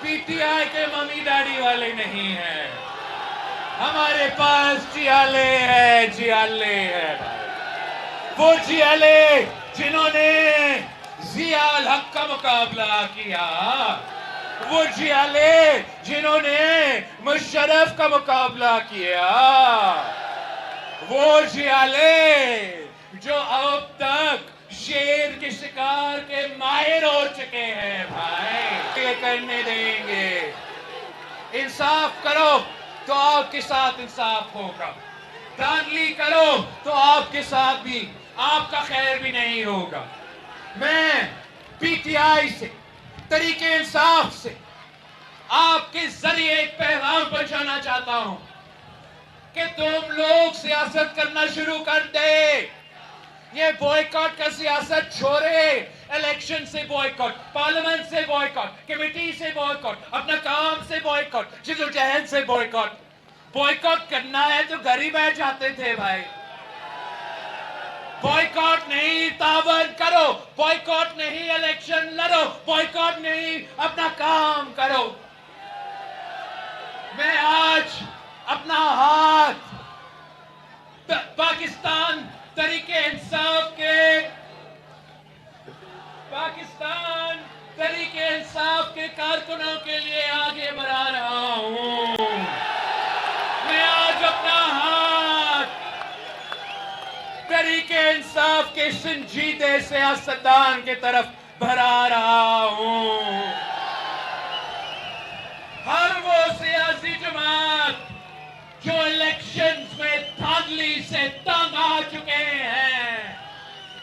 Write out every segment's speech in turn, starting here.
PTI के mummy daddy वाले नहीं है, हमारे पास जियाले है, जियाले है भाई। वो जियाले जिन्होंने जियाल हक का मुकाबला किया, वो जियाले जिन्होंने मुशर्रफ का मुकाबला किया, वो जियाले जो अब तक शेर के शिकार के माहिर हो चुके हैं भाई। ये करने देंगे। इंसाफ करो तो आपके साथ इंसाफ होगा, धांधली करो तो आपके साथ भी आपका खैर भी नहीं होगा। मैं पीटीआई से, तरीके इंसाफ से आपके जरिए एक पैगाम पहुंचाना चाहता हूं कि तुम लोग सियासत करना शुरू कर दे। ये बॉयकॉट का सियासत छोड़े। इलेक्शन से बॉयकॉट, पार्लियामेंट से बॉयकॉट, कमेटी से बॉयकॉट, अपना काम से बॉयकॉट, जिद्दोजहद से बॉयकॉट। बॉयकॉट करना है तो घर ही बैठ जाते थे भाई। बॉयकॉट नहीं, तावन करो। बॉयकॉट नहीं, इलेक्शन लड़ो। बॉयकॉट नहीं, अपना काम करो। मैं आज अपना हाथ पाकिस्तान तरीके इंसाफ के, पाकिस्तान तरीके इंसाफ के कारकुनों के लिए आगे बढ़ा रहा हूं। मैं आज अपना हाथ तरीके इंसाफ के संजीदे सियासतदान की तरफ बढ़ा रहा हूं। हर वो सियासी जमात जो इलेक्शंस में धांधली से तंग आ चुके हैं,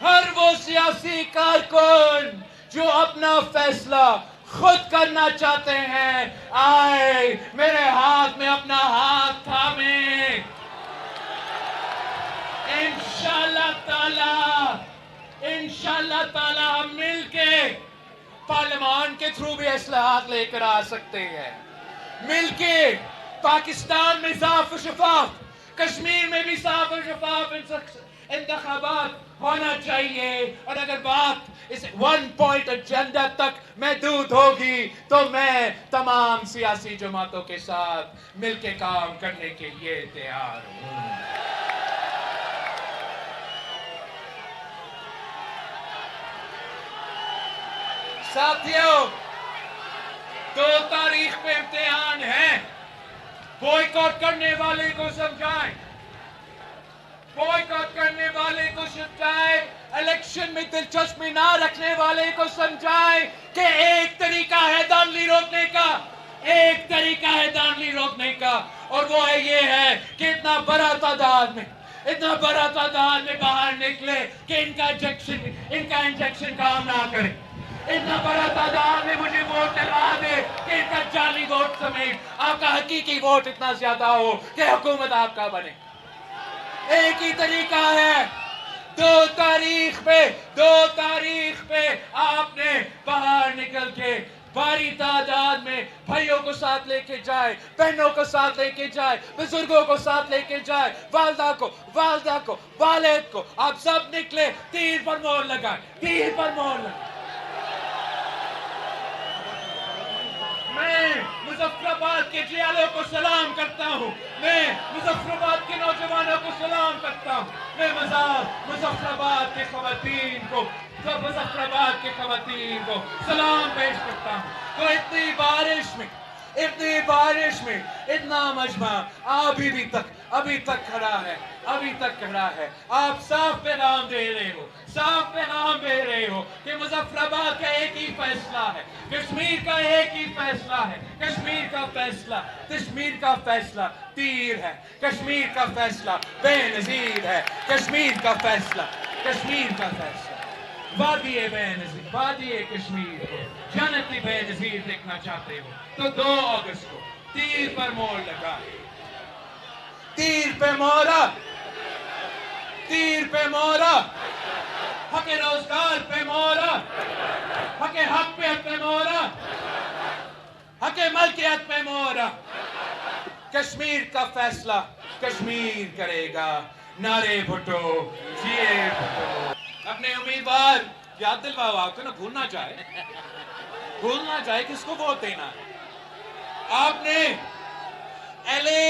हर वो सियासी कारकुन जो अपना फैसला खुद करना चाहते हैं, आए मेरे हाथ में अपना हाथ थामे। इंशाल्लाह ताला हम मिलके पार्लियामान के थ्रू भी इस्लाहात लेकर आ सकते हैं। मिलके पाकिस्तान में साफ और शफाफ, कश्मीर में भी साफ और शफाफ इंतखाबात होना चाहिए। और अगर बात इस 1 पॉइंट एजेंडा तक महदूद होगी तो मैं तमाम सियासी जमातों के साथ मिलके काम करने के लिए तैयार हूं। साथियों, 2 तारीख पे इम्तिहान है। बॉयकॉट करने वाले को समझाएं, बॉयकॉट करने वाले को समझाएं, इलेक्शन में दिलचस्पी ना रखने वाले को समझाएं कि एक तरीका है धांधली रोकने का, एक तरीका है धांधली रोकने का, और वो है ये है कि इतना बड़ा तादाद में बाहर निकले कि इनका इंजेक्शन काम ना करे। इतना बड़ा तादाद में मुझे वोट दिला दे कि इनका जाली वोट समेत आपका हकीकी वोट इतना ज्यादा हो कि हुकूमत आपका बने। एक ही तरीका है, 2 तारीख पे आपने बाहर निकल के भारी तादाद में भाइयों को साथ लेके जाए, बहनों को साथ लेके जाए, बुजुर्गों को साथ लेके जाए, वालिदा को, वालिद को, आप सब निकले, तीर पर मोहर लगाए। मैं मुजफ्फराबाद के जियालों को सलाम करता हूँ, मैं मुजफ्फराबाद के नौजवानों को सलाम करता हूँ, मैं मुजफ्फराबाद के खवातीन को सलाम पेश करता हूँ। तो इतनी बारिश में इतना मजमा अभी तक खड़ा है। आप साफ पैगाम दे रहे हो कि मुजफ्फराबाद का एक ही फैसला है, कश्मीर का एक ही फैसला है। कश्मीर का फैसला तीर है, कश्मीर का फैसला बेनजीर है, कश्मीर का फैसला वादिए कश्मीर को जन्नती बेनजीर देखना चाहते हो तो 2 अगस्त को तीर पर मोहर लगाए। तीर पे मोहरा, हक रोजगार पे मोहरा, हक पे मोहरा, हक मलकियत पे मोहरा। कश्मीर का फैसला कश्मीर करेगा। नारे भुट्टो, जिए भुट्टो। अपने उम्मीदवार याद दिलवाओ, आपको ना भूलना जाए किसको वोट देना है। आपने LA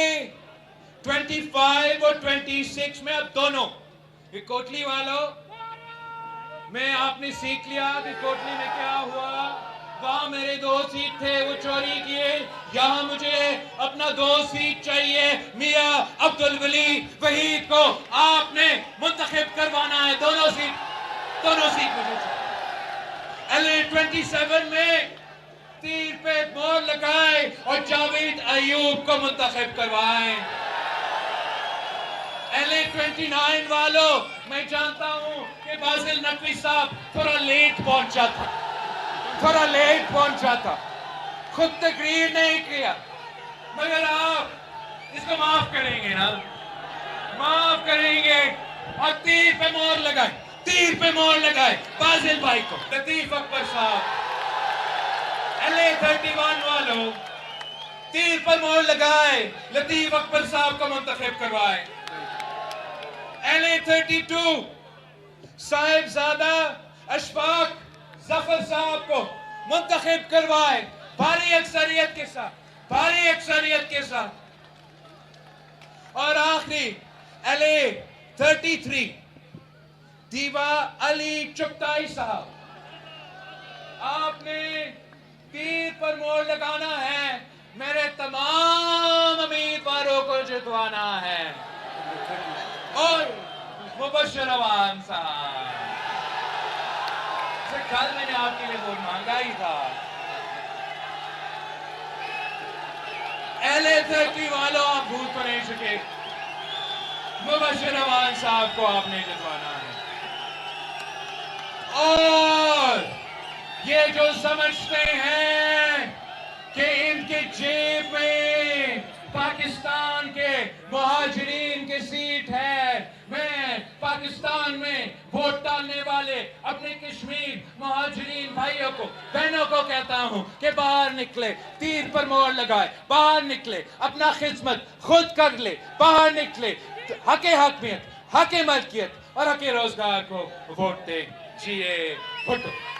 25 और 26 में अब दोनों ये कोटली वालों में आपने सीख लिया कि कोटली में क्या हुआ। वहां मेरे 2 सीट थे, वो चोरी किए। यहाँ मुझे अपना 2 सीट चाहिए। मियां अब्दुल वली वहीद को आपने मुंतखब करवाना है। दोनों सीट मुझे चाहिए। LA 27 में तीर पे मोहर लगाए और जावेद अयूब को मुंतखब करवाएं। LA 29 वालों, मैं जानता हूं कि बासिल नकवी साहब थोड़ा लेट पहुंचा था, खुद तकरीर नहीं किया, मगर आप इसको माफ करेंगे ना? माफ करेंगे और तीर पे मोहर लगाए बासिल भाई को। लतीफ अकबर साहब, LA 31 वालों, तीर पर मोहर लगाए, लतीफ अकबर साहब को मुंतखब करवाए। LA 32 साहिबजादा अशफाक जफर साहब को मुंतखब करवाए भारी अक्सरियत के साथ। और आखिरी LA 33 दीवा अली चुगताई साहब, आपने तीर पर मोहर लगाना है, मेरे तमाम उम्मीदवारों को जितवाना है। और मुबश्शिर अवान साहब, कल मैंने आपके लिए वोट मांगा ही था। LA 30 वालों, आप भूल तो नहीं सके, मुबश्शिर अवान साहब को आपने जितवाना है। और ये जो समझते हैं कि इनके जेब में पाकिस्तान के मुहाजिरीन की सीट है, मैं पाकिस्तान में वोट डालने वाले अपने कश्मीर मुहाजिरीन भाइयों को बहनों को कहता हूं कि बाहर निकले, तीर पर मोहर लगाए, बाहर निकले, अपना खिदमत खुद कर ले, बाहर निकले, हके हकमियत, हके मलकियत और हके रोजगार को वोट दे। जिए भुट्टो।